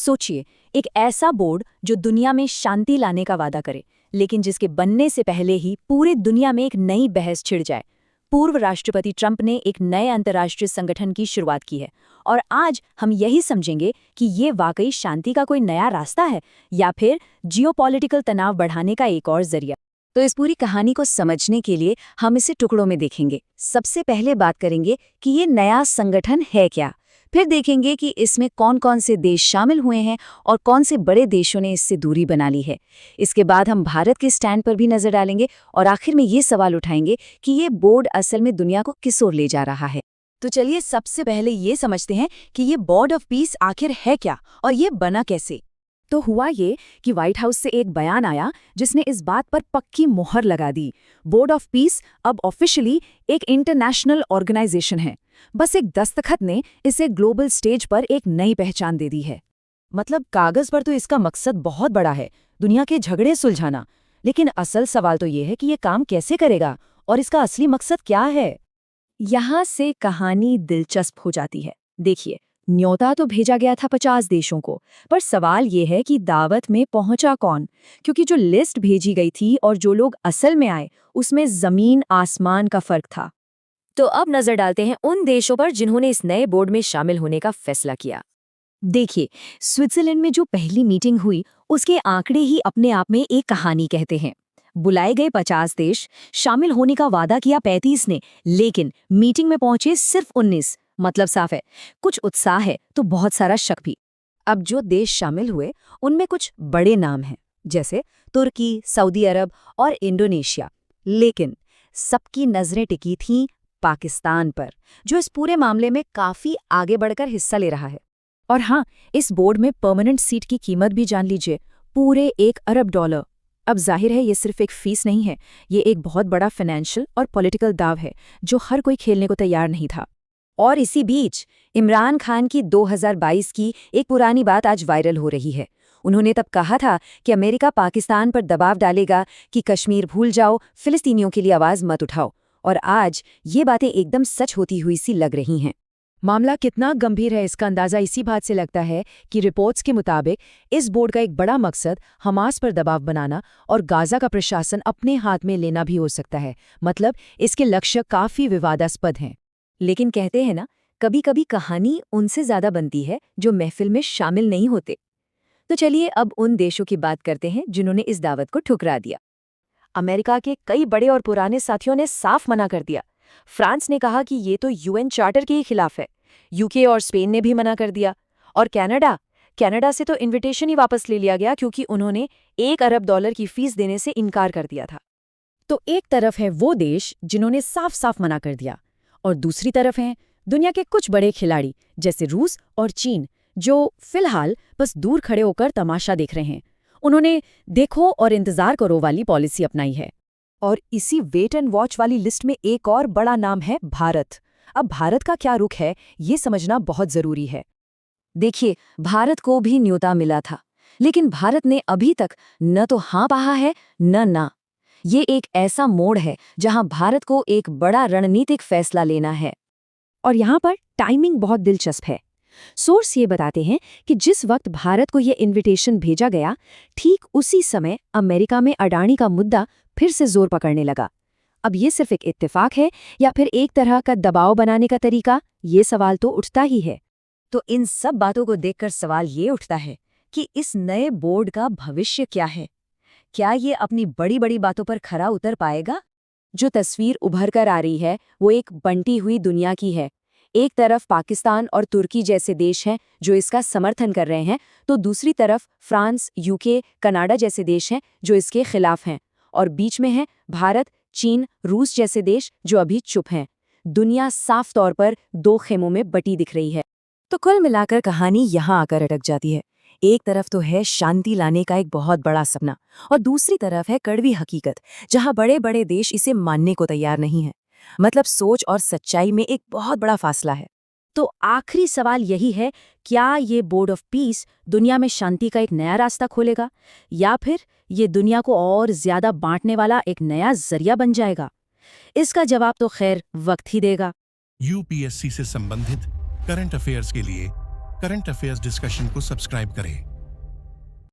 सोचिए, एक ऐसा बोर्ड जो दुनिया में शांति लाने का वादा करे, लेकिन जिसके बनने से पहले ही पूरे दुनिया में एक नई बहस छिड़ जाए। पूर्व राष्ट्रपति ट्रंप ने एक नए अंतर्राष्ट्रीय संगठन की शुरुआत की है और आज हम यही समझेंगे कि ये वाकई शांति का कोई नया रास्ता है या फिर जियोपॉलिटिकल तनाव बढ़ाने का एक और जरिया। तो इस पूरी कहानी को समझने के लिए हम इसे टुकड़ों में देखेंगे। सबसे पहले बात करेंगे कि ये नया संगठन है क्या, फिर देखेंगे कि इसमें कौन कौन से देश शामिल हुए हैं और कौन से बड़े देशों ने इससे दूरी बना ली है। इसके बाद हम भारत के स्टैंड पर भी नजर डालेंगे और आखिर में ये सवाल उठाएंगे कि ये बोर्ड असल में दुनिया को किस ओर ले जा रहा है। तो चलिए सबसे पहले ये समझते हैं कि ये बोर्ड ऑफ पीस आखिर है क्या और ये बना कैसे। तो हुआ ये कि व्हाइट हाउस से एक बयान आया जिसने इस बात पर पक्की मोहर लगा दी। बोर्ड ऑफ पीस अब ऑफिशियली एक इंटरनेशनल ऑर्गेनाइजेशन है। बस एक दस्तखत ने इसे ग्लोबल स्टेज पर एक नई पहचान दे दी है। मतलब कागज पर तो इसका मकसद बहुत बड़ा है, दुनिया के झगड़े सुलझाना, लेकिन असल सवाल तो ये है कि ये काम कैसे करेगा और इसका असली मकसद क्या है। यहाँ से कहानी दिलचस्प हो जाती है। देखिए, न्योता तो भेजा गया था 50 देशों को, पर सवाल ये है कि दावत में पहुंचा कौन, क्योंकि जो लिस्ट भेजी गई थी और जो लोग असल में आए उसमें जमीन आसमान का फर्क था। तो अब नजर डालते हैं उन देशों पर जिन्होंने इस नए बोर्ड में शामिल होने का फैसला किया। देखिए, स्विट्जरलैंड में जो पहली मीटिंग हुई उसके आंकड़े ही अपने आप में एक कहानी कहते हैं। बुलाए गए 50 देश, शामिल होने का वादा किया 35 ने, लेकिन मीटिंग में पहुंचे सिर्फ 19। मतलब साफ है, कुछ उत्साह है तो बहुत सारा शक भी। अब जो देश शामिल हुए उनमें कुछ बड़े नाम हैं, जैसे तुर्की, सऊदी अरब और इंडोनेशिया, लेकिन सबकी नजरें टिकी थीं पाकिस्तान पर, जो इस पूरे मामले में काफी आगे बढ़कर हिस्सा ले रहा है। और हाँ, इस बोर्ड में परमानेंट सीट की कीमत भी जान लीजिए, पूरे $1 अरब। अब जाहिर है ये सिर्फ एक फीस नहीं है, ये एक बहुत बड़ा फाइनेंशियल और पॉलिटिकल दाव है जो हर कोई खेलने को तैयार नहीं था। और इसी बीच इमरान खान की 2022 की एक पुरानी बात आज वायरल हो रही है। उन्होंने तब कहा था कि अमेरिका पाकिस्तान पर दबाव डालेगा कि कश्मीर भूल जाओ, फिलिस्तीनियों के लिए आवाज मत उठाओ। और आज ये बातें एकदम सच होती हुई सी लग रही हैं। मामला कितना गंभीर है इसका अंदाजा इसी बात से लगता है कि रिपोर्ट्स के मुताबिक इस बोर्ड का एक बड़ा मकसद हमास पर दबाव बनाना और गाजा का प्रशासन अपने हाथ में लेना भी हो सकता है। मतलब इसके लक्ष्य काफी विवादास्पद हैं। लेकिन कहते हैं ना, कभी कभी कहानी उनसे ज्यादा बनती है जो महफिल में शामिल नहीं होते। तो चलिए अब उन देशों की बात करते हैं जिन्होंने इस दावत को ठुकरा दिया। अमेरिका के कई बड़े और पुराने साथियों ने साफ मना कर दिया। फ्रांस ने कहा कि ये तो यूएन चार्टर के ही खिलाफ है। यूके और स्पेन ने भी मना कर दिया। और कनाडा से तो इन्विटेशन ही वापस ले लिया गया क्योंकि उन्होंने $1 अरब की फीस देने से इनकार कर दिया था। तो एक तरफ है वो देश जिन्होंने साफ साफ मना कर दिया, और दूसरी तरफ हैं दुनिया के कुछ बड़े खिलाड़ी जैसे रूस और चीन, जो फिलहाल बस दूर खड़े होकर तमाशा देख रहे हैं। उन्होंने देखो और इंतजार करो वाली पॉलिसी अपनाई है। और इसी वेट एंड वॉच वाली लिस्ट में एक और बड़ा नाम है भारत। अब भारत का क्या रुख है ये समझना बहुत जरूरी है। देखिए, भारत को भी न्योता मिला था, लेकिन भारत ने अभी तक न तो हाँ कहा है न ना। ये एक ऐसा मोड़ है जहां भारत को एक बड़ा रणनीतिक फैसला लेना है। और यहाँ पर टाइमिंग बहुत दिलचस्प है। सोर्स ये बताते हैं कि जिस वक्त भारत को ये इनविटेशन भेजा गया, ठीक उसी समय अमेरिका में अडानी का मुद्दा फिर से जोर पकड़ने लगा। अब ये सिर्फ एक इत्तेफाक है या फिर एक तरह का दबाव बनाने का तरीका, ये सवाल तो उठता ही है। तो इन सब बातों को देखकर सवाल ये उठता है कि इस नए बोर्ड का भविष्य क्या है। क्या ये अपनी बड़ी बड़ी बातों पर खरा उतर पाएगा? जो तस्वीर उभर कर आ रही है वो एक बंटी हुई दुनिया की है। एक तरफ पाकिस्तान और तुर्की जैसे देश हैं जो इसका समर्थन कर रहे हैं, तो दूसरी तरफ फ्रांस, यूके, कनाडा जैसे देश हैं जो इसके खिलाफ हैं, और बीच में है भारत, चीन, रूस जैसे देश जो अभी चुप हैं। दुनिया साफ तौर पर दो खेमों में बटी दिख रही है। तो कुल मिलाकर कहानी यहाँ आकर अटक जाती है। एक तरफ तो है शांति लाने का एक बहुत बड़ा सपना, और दूसरी तरफ है कड़वी हकीकत जहाँ बड़े बड़े देश इसे मानने को तैयार नहीं है। मतलब सोच और सच्चाई में एक बहुत बड़ा फासला है। तो आखिरी सवाल यही है, क्या ये बोर्ड ऑफ पीस दुनिया में शांति का एक नया रास्ता खोलेगा या फिर ये दुनिया को और ज्यादा बांटने वाला एक नया जरिया बन जाएगा? इसका जवाब तो खैर वक्त ही देगा। यूपीएससी से संबंधित करंट अफेयर्स के लिए करंट अफेयर्स डिस्कशन को सब्सक्राइब करें।